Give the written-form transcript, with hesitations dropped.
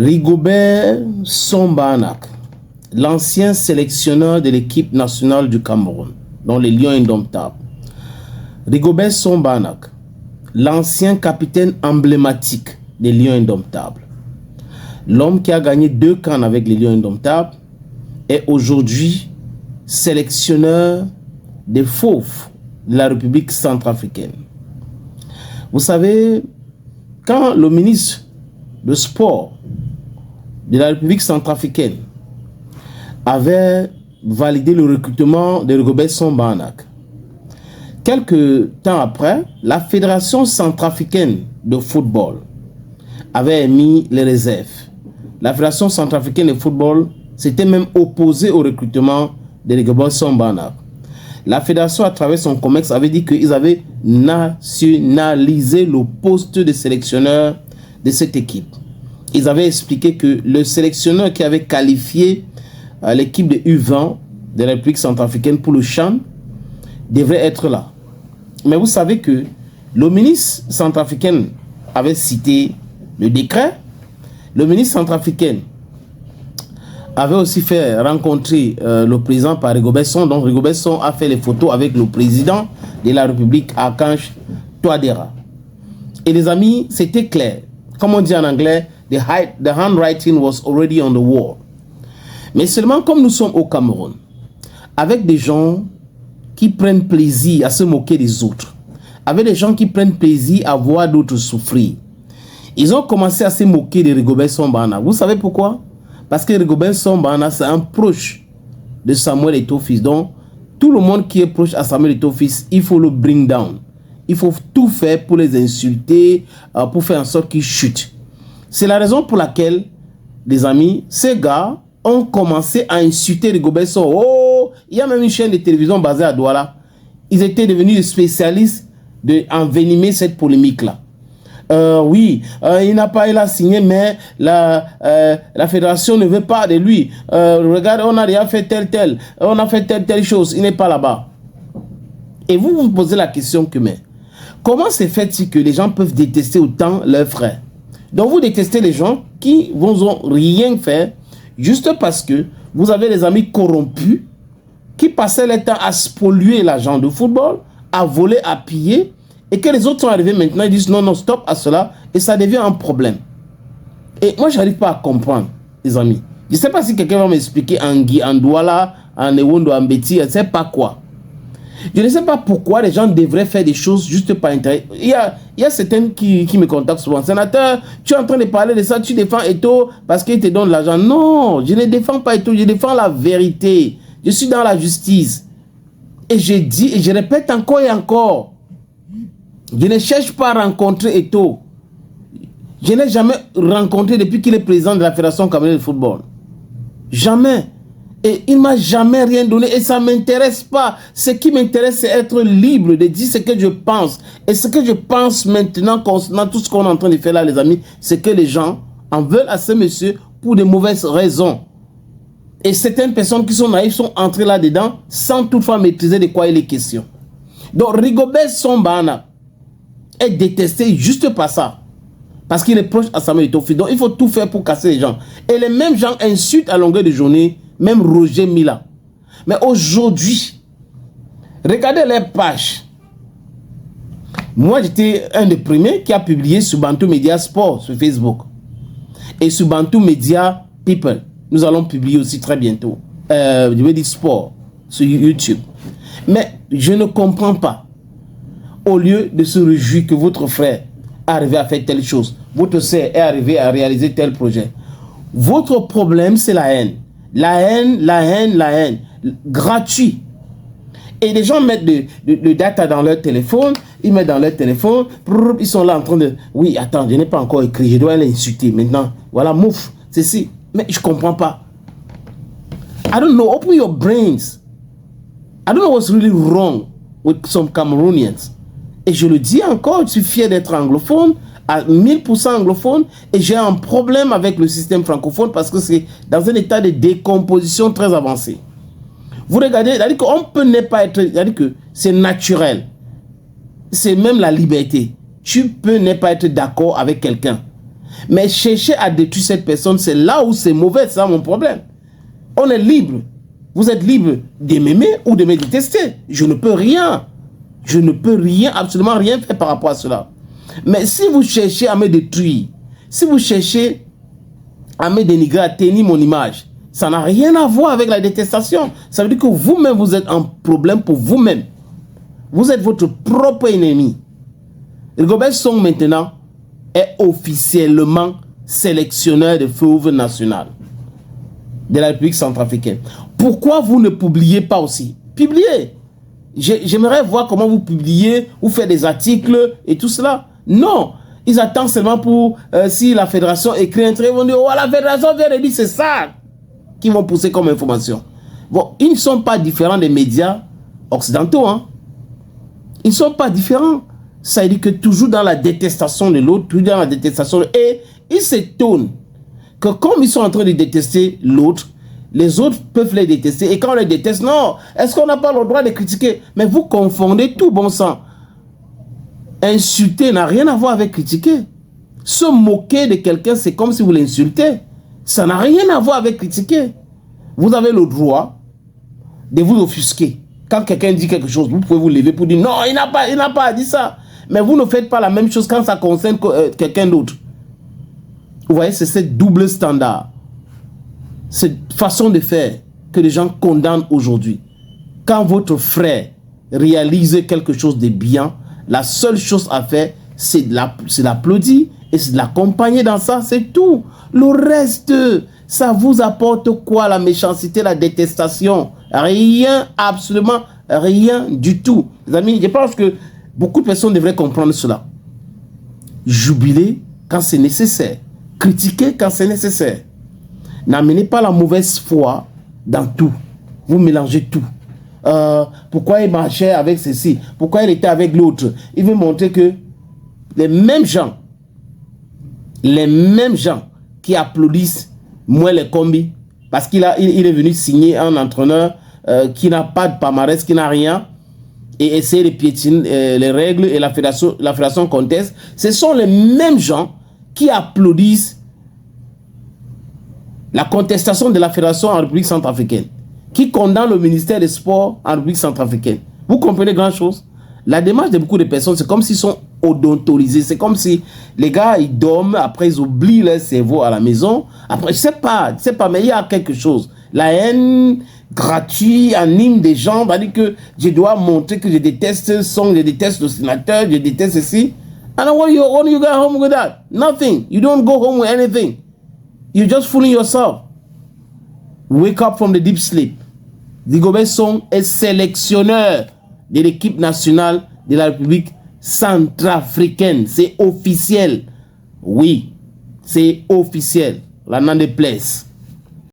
Rigobert Song-Banak, l'ancien sélectionneur de l'équipe nationale du Cameroun, dont les Lions indomptables. Rigobert Song-Banak, l'ancien capitaine emblématique des Lions indomptables. L'homme qui a gagné 2 CAN avec les Lions indomptables est aujourd'hui sélectionneur des Fauves de la République centrafricaine. Vous savez, quand le ministre de Sport de la République centrafricaine avait validé le recrutement de Rigobert Song-Banak, quelques temps après, la Fédération centrafricaine de football avait émis les réserves. La Fédération centrafricaine de football s'était même opposée au recrutement de Rigobert Song-Banak. La fédération, à travers son COMEX, avait dit qu'ils avaient nationalisé le poste de sélectionneur de cette équipe. Ils avaient expliqué que le sélectionneur qui avait qualifié l'équipe de U20 de la République centrafricaine pour le CHAN devrait être là. Mais vous savez que le ministre centrafricain avait cité le décret. Le ministre centrafricain avait aussi fait rencontrer le président par Rigobert Song. Donc Rigobert Song a fait les photos avec le président de la République, Archange Touadéra. Et les amis, c'était clair. Comme on dit en anglais, the handwriting was already on the wall. Mais seulement comme nous sommes au Cameroun, avec des gens qui prennent plaisir à se moquer des autres, avec des gens qui prennent plaisir à voir d'autres souffrir, ils ont commencé à se moquer de Rigobert Song-Banak. Vous savez pourquoi? Parce que Rigobert Song-Banak, c'est un proche de Samuel Eto'o-Fils. Donc, tout le monde qui est proche à Samuel Eto'o-Fils, il faut le bring down. Il faut tout faire pour les insulter, pour faire en sorte qu'ils chutent. C'est la raison pour laquelle, les amis, ces gars ont commencé à insulter Rigobert Song. Oh, il y a même une chaîne de télévision basée à Douala. Ils étaient devenus des spécialistes d'envenimer cette polémique-là. Oui, il a signé, mais la fédération ne veut pas de lui. Regarde, on a déjà fait on a fait telle chose, il n'est pas là-bas. Et vous vous posez la question que, mais comment se fait-il que les gens peuvent détester autant leurs frères? Donc vous détestez les gens qui vont rien faire juste parce que vous avez des amis corrompus qui passaient le temps à spolier l'argent de football, à voler, à piller, et que les autres sont arrivés maintenant, ils disent non, non, stop à cela, et ça devient un problème. Et moi, je n'arrive pas à comprendre, les amis. Je ne sais pas si quelqu'un va m'expliquer en Douala, en Ewondo, en Beti, je ne sais pas quoi. Je ne sais pas pourquoi les gens devraient faire des choses juste par intérêt. Il y a certains qui me contactent souvent. Sénateur, tu es en train de parler de ça, tu défends Eto'o parce qu'il te donne l'argent. Non, je ne défends pas Eto'o, je défends la vérité. Je suis dans la justice. Et je dis, et je répète encore et encore, je ne cherche pas à rencontrer Eto'o. Je n'ai jamais rencontré depuis qu'il est président de la Fédération camerounaise de football. Jamais. Et il ne m'a jamais rien donné et ça ne m'intéresse pas. Ce qui m'intéresse, c'est être libre de dire ce que je pense. Et ce que je pense maintenant, concernant tout ce qu'on est en train de faire là, les amis, c'est que les gens en veulent à ce monsieur pour de mauvaises raisons. Et certaines personnes qui sont naïves sont entrées là-dedans sans toutefois maîtriser de quoi il est question. Donc Rigobert Song-Banak est détesté juste par ça. Parce qu'il est proche à Samuel Eto'o-Fils. Donc il faut tout faire pour casser les gens. Et les mêmes gens insultent à longueur de journée même Roger Mila. Mais aujourd'hui, regardez les pages. Moi, j'étais un des premiers qui a publié sur Bantu Media Sport sur Facebook. Et sur Bantu Media People. Nous allons publier aussi très bientôt. Je vais dire sport sur YouTube. Mais je ne comprends pas. Au lieu de se réjouir que votre frère est arrivé à faire telle chose, votre sœur est arrivé à réaliser tel projet. Votre problème, c'est la haine. La haine, la haine, la haine. Gratuit. Et les gens mettent de data dans leur téléphone. Ils mettent dans leur téléphone. Ils sont là en train de... Oui, attends, je n'ai pas encore écrit. Je dois l'insulter maintenant. Voilà, mouf. C'est si. Mais je ne comprends pas. I don't know. Open your brains. I don't know what's really wrong with some Cameroonians. Et je le dis encore, je suis fier d'être anglophone, à 1000% anglophone, et j'ai un problème avec le système francophone parce que c'est dans un état de décomposition très avancé. Vous regardez, c'est-à-dire qu'on peut ne pas être, c'est-à-dire que c'est naturel. C'est même la liberté. Tu peux ne pas être d'accord avec quelqu'un. Mais chercher à détruire cette personne, c'est là où c'est mauvais, c'est ça mon problème. On est libre. Vous êtes libre de m'aimer ou de me détester. Je ne peux rien. Je ne peux rien, absolument rien faire par rapport à cela. Mais si vous cherchez à me détruire, si vous cherchez à me dénigrer, à tenir mon image, ça n'a rien à voir avec la détestation. Ça veut dire que vous-même, vous êtes un problème pour vous-même. Vous êtes votre propre ennemi. Rigobert Song, maintenant, est officiellement sélectionneur de feuilles nationales de la République centrafricaine. Pourquoi vous ne publiez pas aussi? Publiez. J'aimerais voir comment vous publiez, vous faites des articles et tout cela. Non. Ils attendent seulement pour, si la fédération écrit un truc, ils vont dire, oh, la fédération vient de dire, c'est ça qu'ils vont pousser comme information. Bon, ils ne sont pas différents des médias occidentaux. Hein. Ils ne sont pas différents. Ça veut dire que toujours dans la détestation de l'autre, toujours dans la détestation. Et ils s'étonnent que comme ils sont en train de détester l'autre, les autres peuvent les détester. Et quand on les déteste, non, est-ce qu'on n'a pas le droit de critiquer? Mais vous confondez tout, bon sang. Insulter n'a rien à voir avec critiquer. Se moquer de quelqu'un, c'est comme si vous l'insultez. Ça n'a rien à voir avec critiquer. Vous avez le droit de vous offusquer. Quand quelqu'un dit quelque chose, vous pouvez vous lever pour dire non, il n'a pas dit ça. Mais vous ne faites pas la même chose quand ça concerne quelqu'un d'autre. Vous voyez, c'est ce double standard. Cette façon de faire que les gens condamnent aujourd'hui. Quand votre frère réalise quelque chose de bien, la seule chose à faire, c'est l'applaudir et c'est de l'accompagner dans ça, c'est tout. Le reste, ça vous apporte quoi? La méchanceté, la détestation? Rien, absolument rien du tout. Les amis, je pense que beaucoup de personnes devraient comprendre cela. Jubiler quand c'est nécessaire. Critiquer quand c'est nécessaire. N'amenez pas la mauvaise foi dans tout. Vous mélangez tout. Pourquoi il marchait avec ceci? Pourquoi il était avec l'autre? Il veut montrer que les mêmes gens qui applaudissent moi les combis, parce qu'il est venu signer un entraîneur qui n'a pas de palmarès, qui n'a rien, et essayer de piétiner les règles et la fédération conteste, ce sont les mêmes gens qui applaudissent la contestation de la fédération en République centrafricaine, qui condamne le ministère des Sports en République centrafricaine. Vous comprenez grand chose? La démarche de beaucoup de personnes, c'est comme s'ils sont odontorisés. C'est comme si les gars, ils dorment, après ils oublient leur cerveau à la maison. Après, je sais pas, mais il y a quelque chose. La haine gratuite anime des gens, va dire que je dois montrer que je déteste son, je déteste le sénateur, je déteste ceci. And when you go home with that? Nothing. You don't go home with anything. You're just fooling yourself. Wake up from the deep sleep. Rigobert Song est sélectionneur de l'équipe nationale de la République centrafricaine. C'est officiel. Oui, c'est officiel. La n'en déplaise.